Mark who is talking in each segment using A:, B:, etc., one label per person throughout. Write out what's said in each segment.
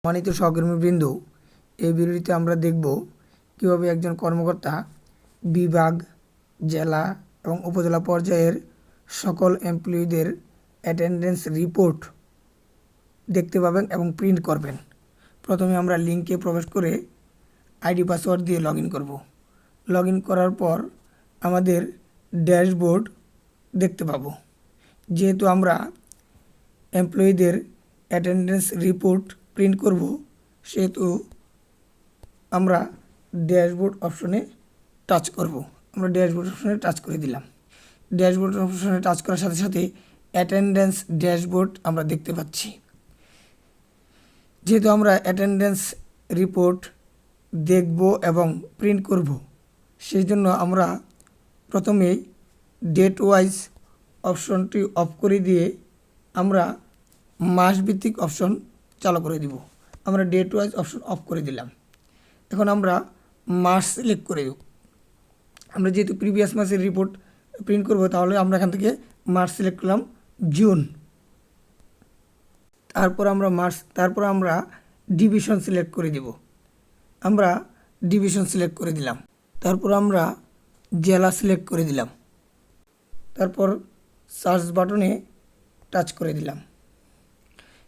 A: সম্মানিত সহকর্মীবৃন্দ, এই ভিডিওতে আমরা দেখব কিভাবে একজন কর্মকর্তা বিভাগ, জেলা এবং উপজেলা পর্যায়ের সকল এমপ্লয়িদের অ্যাটেন্ডেন্স রিপোর্ট দেখতে পাবেন এবং প্রিন্ট করবেন। প্রথমে আমরা লিঙ্কে প্রবেশ করে আইডি পাসওয়ার্ড দিয়ে লগ ইন করব। লগ ইন করার পর আমাদের ড্যাশবোর্ড দেখতে পাবো। যেহেতু আমরা এমপ্লয়িদের অ্যাটেন্ডেন্স রিপোর্ট প্রিন্ট করব, সেহেতু আমরা ড্যাশবোর্ড অপশনে টাচ করব। আমরা ড্যাশবোর্ড অপশনে টাচ করে দিলাম। ড্যাশবোর্ড অপশনে টাচ করার সাথে সাথে অ্যাটেন্ডেন্স ড্যাশবোর্ড আমরা দেখতে পাচ্ছি। যেহেতু আমরা অ্যাটেন্ডেন্স রিপোর্ট দেখব এবং প্রিন্ট করব, সেই জন্য আমরা প্রথমেই ডেট ওয়াইজ অপশনটি অফ করে দিয়ে আমরা মাসভিত্তিক অপশন চালু করে দিব। আমরা ডেট ওয়াইজ অপশন অফ করে দিলাম। এখন আমরা মাস সিলেক্ট করে দেব। আমরা যেহেতু প্রিভিয়াস মাসের রিপোর্ট প্রিন্ট করব, তাহলে আমরা এখান থেকে মার্চ সিলেক্ট করলাম, জুন। তারপর আমরা ডিভিশন সিলেক্ট করে দেব। আমরা ডিভিশন সিলেক্ট করে দিলাম। তারপর আমরা জেলা সিলেক্ট করে দিলাম। তারপর সার্চ বাটনে টাচ করে দিলাম।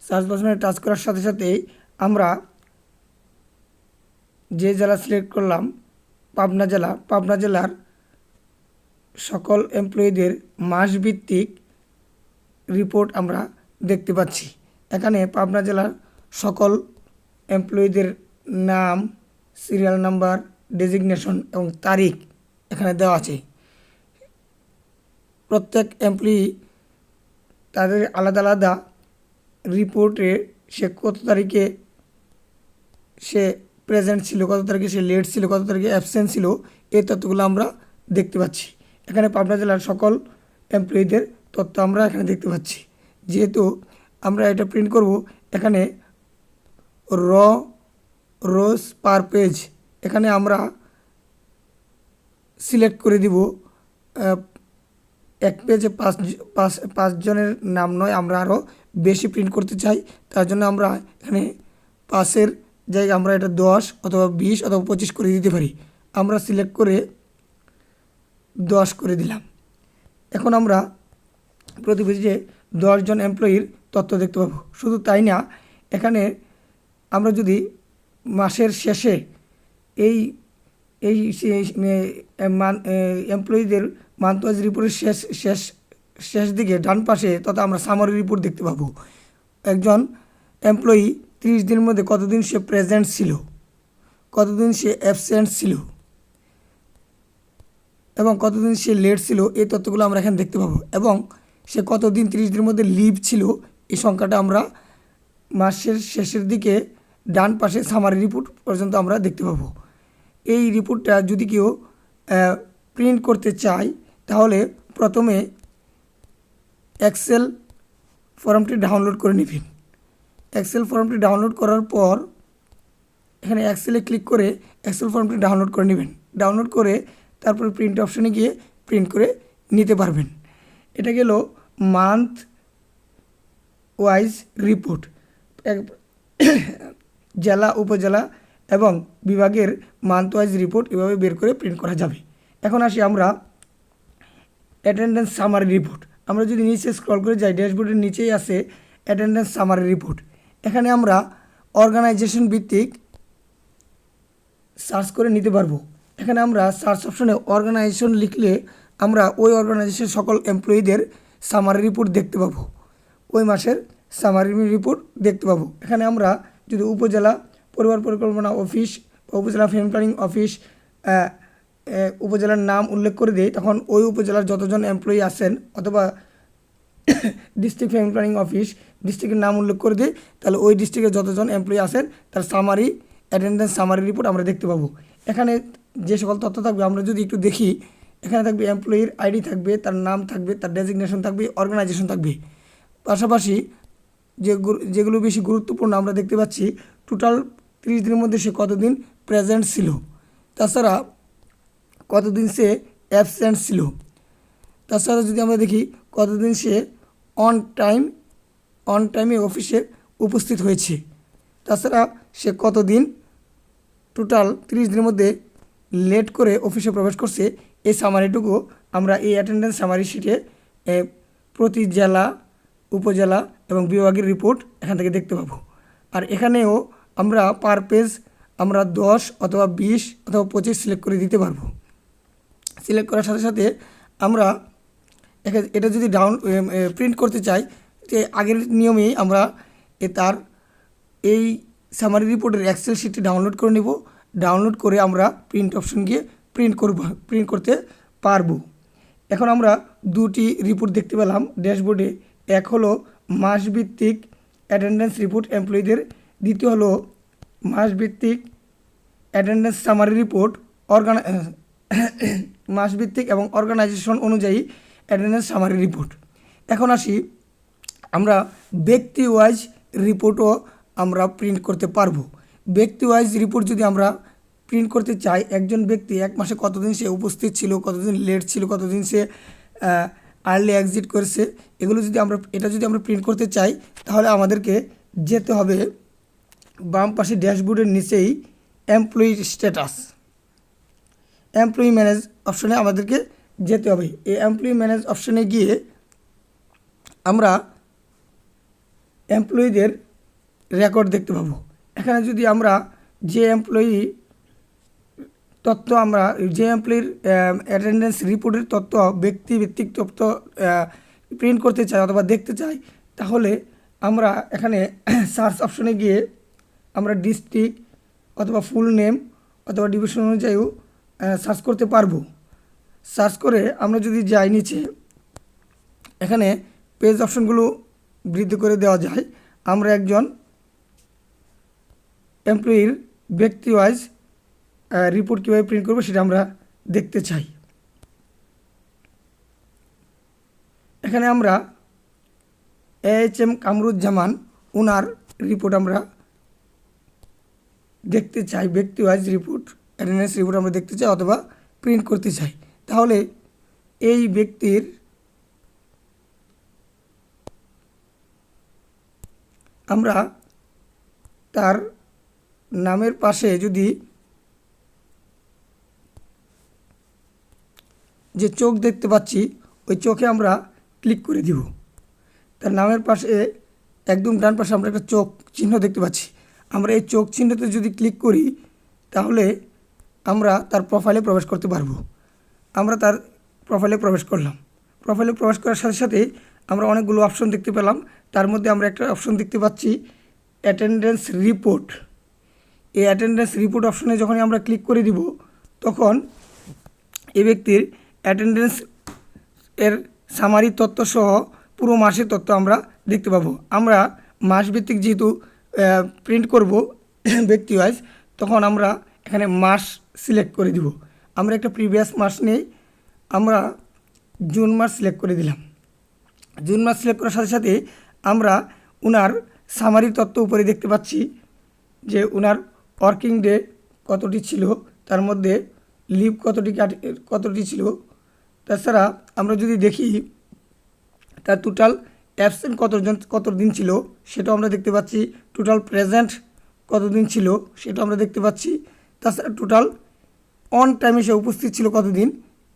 A: সার্চ বাটনে টাচ করার সাথে সাথেই আমরা যে জেলা সিলেক্ট করলাম, পাবনা জেলার সকল এমপ্লয়িদের মাসভিত্তিক রিপোর্ট আমরা দেখতে পাচ্ছি। এখানে পাবনা জেলার সকল এমপ্লয়িদের নাম, সিরিয়াল নাম্বার, ডেজিগনেশন এবং তারিখ এখানে দেওয়া আছে। প্রত্যেক এমপ্লয়ি তাদের আলাদা আলাদা রিপোর্টে সে কত তারিখে সে প্রেজেন্ট ছিল, কত তারিখে সে লেট ছিল, কত তারিখে অ্যাবসেন্ট ছিল, এই তথ্যগুলো আমরা দেখতে পাচ্ছি। এখানে পাবনা জেলার সকল এমপ্লয়িদের তথ্য আমরা এখানে দেখতে পাচ্ছি। যেহেতু আমরা এটা প্রিন্ট করব, এখানে রোজ পার পেজ এখানে আমরা সিলেক্ট করে দিব। এক পেজে পাঁচ জনের নাম নয়, আমরা আরও বেশি প্রিন্ট করতে চাই। তার জন্য আমরা এখানে 5-এর জায়গায় আমরা এটা 10 অথবা 20 অথবা 25 করে দিতে পারি। আমরা সিলেক্ট করে 10 করে দিলাম। এখন আমরা প্রতি পেজে 10 জন এমপ্লয়ির তথ্য দেখতে পাবো। শুধু তাই না, এখানে আমরা যদি মাসের শেষে এই এমপ্লয়িদের মান্থ ওয়াইজ রিপোর্টের শেষ দিকে ডান পাশে তথা আমরা সামারি রিপোর্ট দেখতে পাবো। একজন এমপ্লয়ি 30 দিনের মধ্যে কতদিন সে প্রেজেন্ট ছিল, কতদিন সে অ্যাবসেন্ট ছিল এবং কতদিন সে লেট ছিল, এই তথ্যগুলো আমরা এখানে দেখতে পাবো। এবং সে কতদিন 30 দিনের মধ্যে লিভ ছিল, এই সংখ্যাটা আমরা মাসের শেষের দিকে ডান পাশে সামারি রিপোর্ট পর্যন্ত আমরা দেখতে পাবো। এই রিপোর্টটা যদি কেউ প্রিন্ট করতে চায়, তাহলে প্রথমে এক্সেল ফর্মটি ডাউনলোড করে নেবেন। এক্সেল ফর্মটি ডাউনলোড করার পর এখানে এক্সেলে ক্লিক করে এক্সেল ফর্মটি ডাউনলোড করে নেবেন। ডাউনলোড করে তারপর প্রিন্ট অপশনে গিয়ে প্রিন্ট করে নিতে পারবেন। এটা গেল মান্থ ওয়াইজ রিপোর্ট, জেলা, উপজেলা এবং বিভাগের মান্থ ওয়াইজ রিপোর্ট এভাবে বের করে প্রিন্ট করা যাবে। এখন আসি আমরা অ্যাটেন্ডেন্স সামারি রিপোর্ট। আমরা যদি নিচে স্ক্রল করে যাই, ড্যাশবোর্ডের নিচেই আছে অ্যাটেন্ডেন্স সামারি রিপোর্ট। এখানে আমরা অর্গানাইজেশন ভিত্তিক সার্চ করে নিতে পারবো। এখানে আমরা সার্চ অপশনে অর্গানাইজেশন লিখলে আমরা ওই অর্গানাইজেশনের সকল এমপ্লয়িদের সামারি রিপোর্ট দেখতে পাবো, ওই মাসের সামারি রিপোর্ট দেখতে পাবো। এখানে আমরা যদি উপজেলা পরিবার পরিকল্পনা অফিস, উপজেলা ফ্যামিলি প্ল্যানিং অফিস উপজেলার নাম উল্লেখ করে দিই, তখন ওই উপজেলার যতজন এমপ্লয়ি আছেন, অথবা ডিস্ট্রিক্ট ফ্যামিলি প্ল্যানিং অফিস ডিস্ট্রিক্টের নাম উল্লেখ করে দিই, তাহলে ওই ডিস্ট্রিক্টে যতজন এমপ্লয়ি আছেন তার সামারি অ্যাটেন্ডেন্স সামারি রিপোর্ট আমরা দেখতে পাবো। এখানে যে সকল তথ্য থাকবে আমরা যদি একটু দেখি, এখানে থাকবে এমপ্লয়ির আইডি থাকবে, তার নাম থাকবে, তার ডেজিগনেশন থাকবে, অর্গানাইজেশন থাকবে। পাশাপাশি যেগুলো বেশি গুরুত্বপূর্ণ আমরা দেখতে পাচ্ছি, টোটাল 30 দিনের মধ্যে সে কতদিন প্রেজেন্ট ছিল, তাছাড়া কতদিন সে অ্যাবসেন্ট ছিল, তাছাড়া যদি আমরা দেখি কতদিন সে অন টাইমে অফিসে উপস্থিত হয়েছে। তাছাড়া সে কতদিন টোটাল 30 দিনের মধ্যে লেট করে অফিসে প্রবেশ করছে, এই সামারিটুকু আমরা এই অ্যাটেন্ডেন্স সামারি শিটে প্রতি জেলা, উপজেলা এবং বিভাগের রিপোর্ট এখান থেকে দেখতে পাবো। আর এখানেও আমরা পার পেজ আমরা 10 অথবা 20 অথবা 25 সিলেক্ট করে দিতে পারবো। সিলেক্ট করার সাথে সাথে আমরা এটা যদি প্রিন্ট করতে চাই, যে আগের নিয়মেই আমরা তার এই সামারি রিপোর্টের এক্সেল শিটটি ডাউনলোড করে নেব। ডাউনলোড করে আমরা প্রিন্ট অপশন গিয়ে প্রিন্ট করতে পারবো। এখন আমরা দুটি রিপোর্ট দেখতে পেলাম ড্যাশবোর্ডে। এক হলো মাসভিত্তিক অ্যাটেন্ডেন্স রিপোর্ট এমপ্লয়ীদের, দ্বিতীয় হলো মাসভিত্তিক অ্যাটেন্ডেন্স সামারি রিপোর্ট মাসভিত্তিক এবং অর্গানাইজেশন অনুযায়ী অ্যাটেন্ডেন্স সামারি রিপোর্ট। এখন আসি, আমরা ব্যক্তি ওয়াইজ রিপোর্টও আমরা প্রিন্ট করতে পারবো। ব্যক্তি ওয়াইজ রিপোর্ট যদি আমরা প্রিন্ট করতে চাই, একজন ব্যক্তি এক মাসে কতদিন সে উপস্থিত ছিল, কতদিন লেট ছিল, কতদিন সে আর্লি এক্সিট করেছে, এগুলো যদি আমরা প্রিন্ট করতে চাই, তাহলে আমাদেরকে যেতে হবে বাম পাশে ড্যাশবোর্ডের নিচেই এমপ্লয়ি স্ট্যাটাস, এমপ্লয়ি ম্যানেজ অপশনে আমাদেরকে যেতে হবে। এই এমপ্লয়ি ম্যানেজ অপশনে গিয়ে আমরা এমপ্লয়ীদের রেকর্ড দেখতে পাবো। এখানে যদি আমরা যে এমপ্লয়ি তথ্য, আমরা যে এমপ্লয়ির অ্যাটেন্ডেন্স রিপোর্টের তথ্য, ব্যক্তিভিত্তিক তথ্য প্রিন্ট করতে চাই অথবা দেখতে চাই, তাহলে আমরা এখানে সার্চ অপশনে গিয়ে আমরা ডিস্ট্রিক্ট অথবা ফুল নেম অথবা ডিভিশন অনুযায়ীও সার্চ করতে পারবো। সার্চ করে আমরা যদি যাই নিচে, এখানে পেজ অপশনগুলো বৃদ্ধি করে দেওয়া যায়। আমরা একজন এমপ্লয়ির ব্যক্তি ওয়াইজ রিপোর্ট কীভাবে প্রিন্ট করবো সেটা আমরা দেখতে চাই। এখানে আমরা AHM কামরুজ্জামান ওনার রিপোর্ট আমরা দেখতে চাই, ব্যক্তি ওয়াইজ রিপোর্ট, অ্যাটেন্ডেন্স রিপোর্ট আমরা দেখতে চাই অথবা প্রিন্ট করতে চাই। তাহলে এই ব্যক্তির আমরা তার নামের পাশে যদি যে চোখ দেখতে পাচ্ছি, ওই চোখে আমরা ক্লিক করে দিব। তার নামের পাশে একদম ডান পাশে আমরা একটা চোখ চিহ্ন দেখতে পাচ্ছি। আমরা এই চোখ চিহ্নতে যদি ক্লিক করি, তাহলে আমরা তার প্রোফাইলে প্রবেশ করতে পারবো। আমরা তার প্রোফাইলে প্রবেশ করলাম। প্রোফাইলে প্রবেশ করার সাথে সাথে আমরা অনেকগুলো অপশন দেখতে পেলাম। তার মধ্যে আমরা একটা অপশন দেখতে পাচ্ছি অ্যাটেন্ডেন্স রিপোর্ট। এই অ্যাটেন্ডেন্স রিপোর্ট অপশনে যখনই আমরা ক্লিক করে দিব, তখন এই ব্যক্তির অ্যাটেন্ডেন্স এর সামারি তথ্য সহ পুরো মাসের তথ্য আমরা দেখতে পাবো। আমরা মাসভিত্তিক যেহেতু প্রিন্ট করব ব্যক্তি ওয়াইজ, তখন আমরা এখানে মাস সিলেক্ট করে দিব। আমরা একটা প্রিভিয়াস মাস নেই, আমরা জুন মাস সিলেক্ট করে দিলাম। জুন মাস সিলেক্ট করার সাথে সাথে আমরা ওনার সামারি তথ্য উপরে দেখতে পাচ্ছি যে ওনার ওয়ার্কিং ডে কতটি ছিল, তার মধ্যে লিভ কতটি ছিল। তাছাড়া আমরা যদি দেখি তার টোটাল অ্যাবসেন্ট কতদিন ছিল সেটাও আমরা দেখতে পাচ্ছি। টোটাল প্রেজেন্ট কতদিন ছিল সেটাও আমরা দেখতে পাচ্ছি। তাছাড়া টোটাল অন টাইমে সে উপস্থিত ছিল কতদিন,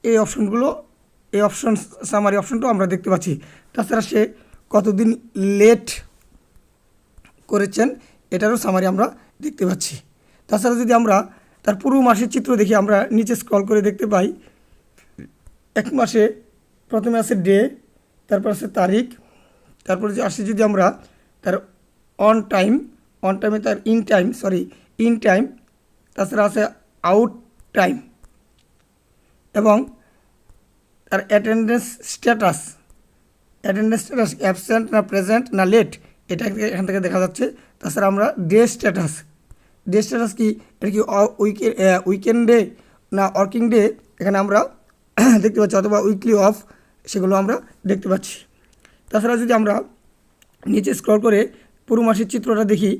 A: এই অপশন সামারি অপশনটাও আমরা দেখতে পাচ্ছি। তাছাড়া সে কতদিন লেট করেছেন এটারও সামারি আমরা দেখতে পাচ্ছি। তাছাড়া যদি আমরা তার পুরো মাসের চিত্র দেখি, আমরা নিচে স্ক্রল করে দেখতে পাই এক মাসে প্রথমে আছে ডে, তারপর আছে তারিখ, তারপরে যে আসি যদি আমরা তার অন টাইমে তার ইন টাইম, তাছাড়া আছে আউট টাইম এবং তার অ্যাটেন্ডেন্স স্ট্যাটাস অ্যাবসেন্ট না প্রেজেন্ট না লেট, এটা এখান থেকে দেখা যাচ্ছে। তাছাড়া আমরা ডে স্ট্যাটাস কি, এটা কি উইকেন্ডে না ওয়ার্কিং ডে, এখানে আমরা দেখতে পাচ্ছি, অথবা উইকলি অফ, সেগুলো আমরা দেখতে পাচ্ছি। তাছাড়া যদি আমরা নিচে স্ক্রল করে পুরো মাসের চিত্রটা দেখি,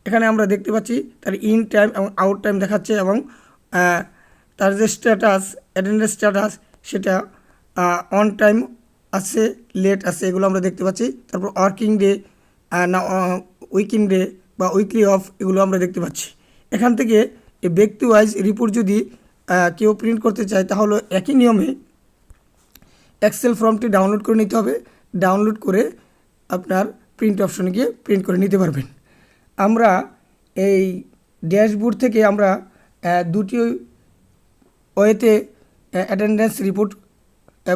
A: এখানে আমরা দেখতে পাচ্ছি তার ইন টাইম এবং আউট টাইম দেখাচ্ছে এবং তার যে অ্যাটেন্ডেন্স স্ট্যাটাস সেটা অন টাইম আছে, লেট আছে, এগুলো আমরা দেখতে পাচ্ছি। তারপর ওয়ার্কিং ডে না উইকেন্ড ডে বা উইকলি অফ এগুলো আমরা দেখতে পাচ্ছি। এখান থেকে এই ব্যক্তি ওয়াইজ রিপোর্ট যদি কেউ প্রিন্ট করতে চায় তাহলে একই নিয়মে এক্সেল ফর্মটি ডাউনলোড করে নিতে হবে। ডাউনলোড করে আপনার প্রিন্ট অপশনে গিয়ে প্রিন্ট করে নিতে পারবেন। আমরা এই ড্যাশবোর্ড থেকে আমরা দুটি ওয়েতে অ্যাটেন্ডেন্স রিপোর্ট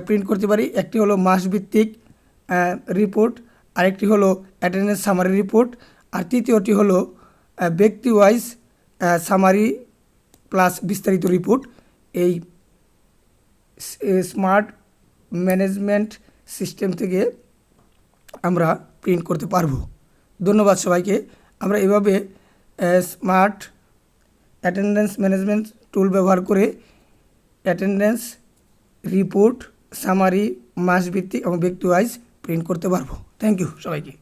A: প্রিন্ট করতে পারি। একটি হলো মাসভিত্তিক রিপোর্ট, আরেকটি হলো অ্যাটেন্ডেন্স সামারি রিপোর্ট, আর তৃতীয়টি হলো ব্যক্তি ওয়াইজ সামারি প্লাস বিস্তারিত রিপোর্ট। এই স্মার্ট ম্যানেজমেন্ট সিস্টেম থেকে আমরা প্রিন্ট করতে পারবো। ধন্যবাদ সবাইকে। আমরা এভাবে স্মার্ট অ্যাটেন্ডেন্স ম্যানেজমেন্ট টুল ব্যবহার করে অ্যাটেন্ডেন্স রিপোর্ট, সামারি, মাসভিত্তিক এবং ব্যক্তি ওয়াইজ প্রিন্ট করতে পারবো। থ্যাংক ইউ সবাইকে।